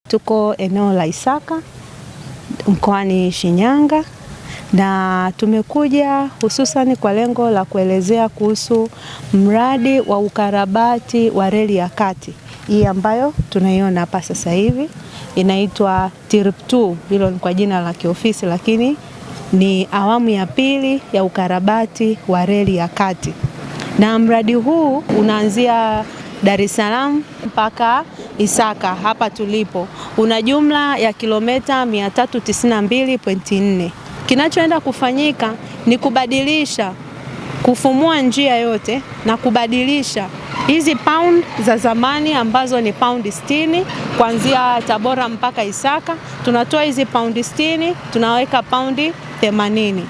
Tuko eneo la Isaka mkoani Shinyanga na tumekuja hususani kwa lengo la kuelezea kuhusu mradi wa ukarabati wa reli ya kati hii ambayo tunaiona hapa sasa hivi. Inaitwa TIRP2, hilo ni kwa jina la kiofisi, lakini ni awamu ya pili ya ukarabati wa reli ya kati. Na mradi huu unaanzia Dar es Salaam mpaka Isaka hapa tulipo. Una jumla ya kilomita 392.4. Kinachoenda kufanyika ni kubadilisha, kufumua njia yote na kubadilisha hizi pound za zamani ambazo ni pound 60 kuanzia Tabora mpaka Isaka. Tunatoa hizi pound 60, tunaweka pound 80,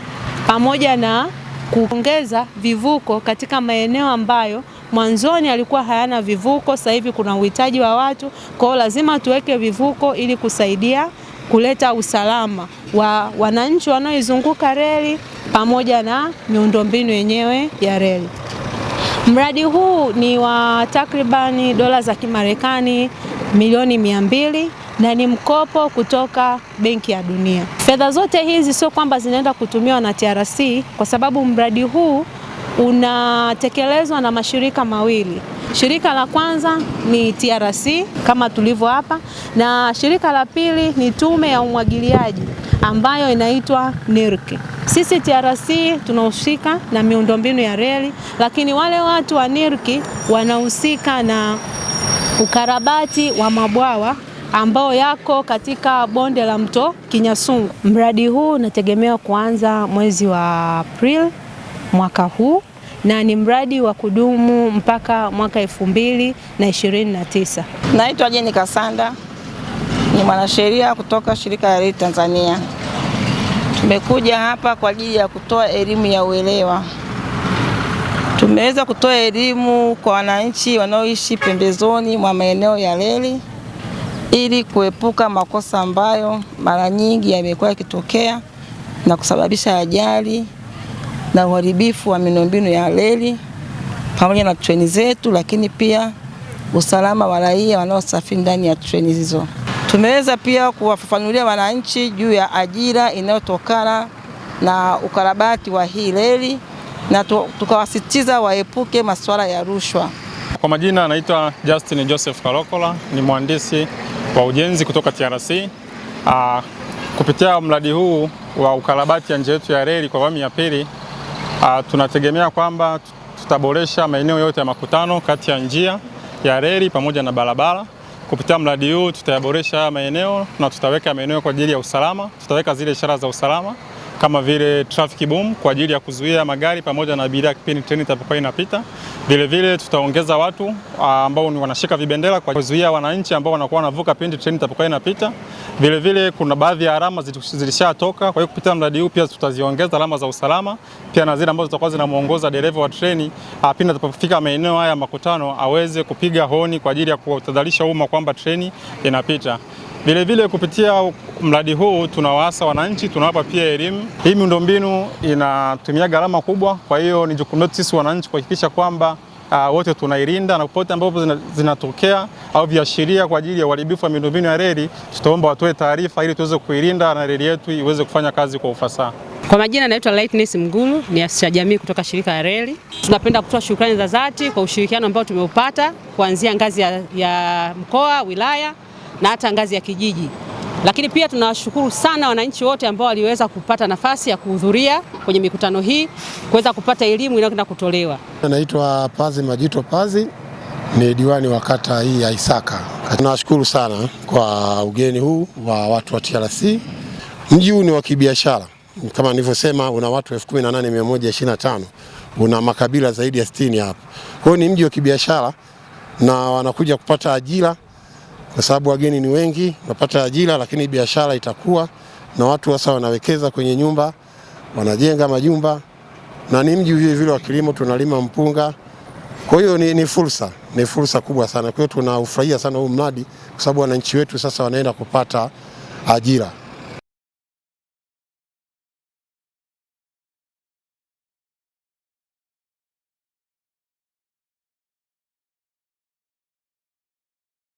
pamoja na kuongeza vivuko katika maeneo ambayo mwanzoni alikuwa hayana vivuko. Sasa hivi kuna uhitaji wa watu, kwa hiyo lazima tuweke vivuko ili kusaidia kuleta usalama wa wananchi wanaoizunguka reli pamoja na miundombinu yenyewe ya reli. Mradi huu ni wa takribani dola za Kimarekani milioni 200 na ni mkopo kutoka Benki ya Dunia. Fedha zote hizi sio kwamba zinaenda kutumiwa na TRC, kwa sababu mradi huu unatekelezwa na mashirika mawili. Shirika la kwanza ni TRC kama tulivyo hapa, na shirika la pili ni Tume ya Umwagiliaji ambayo inaitwa NERC. Sisi TRC tunahusika na miundombinu ya reli, lakini wale watu wa NERC wanahusika na ukarabati wa mabwawa ambao yako katika bonde la mto Kinyasungu. Mradi huu unategemewa kuanza mwezi wa Aprili mwaka huu na ni mradi wa kudumu mpaka mwaka 2029. Naitwa Jeni Kasanda, ni mwanasheria kutoka Shirika la Reli Tanzania. Tumekuja hapa kwa ajili ya kutoa elimu ya uelewa. Tumeweza kutoa elimu kwa wananchi wanaoishi pembezoni mwa maeneo ya reli ili kuepuka makosa ambayo mara nyingi yamekuwa yakitokea na kusababisha ajali na uharibifu wa miundombinu ya reli pamoja na treni zetu, lakini pia usalama wa raia wanaosafiri ndani ya treni hizo. Tumeweza pia kuwafafanulia wananchi juu ya ajira inayotokana na ukarabati wa hii reli na tukawasitiza waepuke masuala ya rushwa. Kwa majina anaitwa Justin Joseph Kalokola, ni mhandisi wa ujenzi kutoka TRC. Kupitia mradi huu wa ukarabati ya njia yetu ya reli kwa awamu ya pili, tunategemea kwamba tutaboresha maeneo yote ya makutano kati ya njia ya reli pamoja na barabara. Kupitia mradi huu tutayaboresha maeneo na tutaweka maeneo kwa ajili ya usalama. Tutaweka zile ishara za usalama kama vile traffic boom kwa ajili ya kuzuia magari pamoja na abiria kipindi treni itapokuwa inapita. Vile vile tutaongeza watu ambao ni wanashika vibendera kwa kuzuia wananchi ambao wanakuwa wanavuka pindi treni itapokuwa inapita. Vile vile kuna baadhi ya alama zilishatoka, kwa hiyo kupitia mradi huu pia tutaziongeza alama za usalama, pia na zile ambazo zitakuwa zinamuongoza dereva wa treni pindi atakapofika maeneo haya makutano aweze kupiga honi kwa ajili ya kutadharisha umma kwamba treni inapita. Vile vile kupitia mradi huu tunawaasa wananchi, tunawapa pia elimu. Hii miundombinu inatumia gharama kubwa, kwa hiyo ni jukumu letu sisi wananchi kuhakikisha kwamba wote tunailinda, na popote ambapo zinatokea au viashiria kwa ajili ya uharibifu wa miundombinu ya reli, tutaomba watoe taarifa ili tuweze kuilinda na reli yetu iweze kufanya kazi kwa ufasaha. Kwa majina naitwa Lightness Mgulu, ni afisa jamii kutoka shirika la reli. Tunapenda kutoa shukrani za dhati kwa ushirikiano ambao tumeupata kuanzia ngazi ya mkoa, wilaya na hata ngazi ya kijiji. Lakini pia tunawashukuru sana wananchi wote ambao waliweza kupata nafasi ya kuhudhuria kwenye mikutano hii, kuweza kupata elimu inayokwenda kutolewa. Naitwa Pazi Majito Pazi, ni diwani wa kata hii ya Isaka. Tunawashukuru sana kwa ugeni huu wa watu wa TRC. Mji huu ni wa kibiashara. Kama nilivyosema, una watu 18,125. Una makabila zaidi ya 60 hapa. Kwa hiyo ni mji wa kibiashara na wanakuja kupata ajira, kwa sababu wageni ni wengi, wanapata ajira, lakini biashara itakuwa na watu sasa wanawekeza kwenye nyumba, wanajenga majumba, na ni mji vile vile wa kilimo, tunalima mpunga. Kwa hiyo ni fursa kubwa sana. Kwa hiyo tunaufurahia sana huu mradi kwa sababu wananchi wetu sasa wanaenda kupata ajira.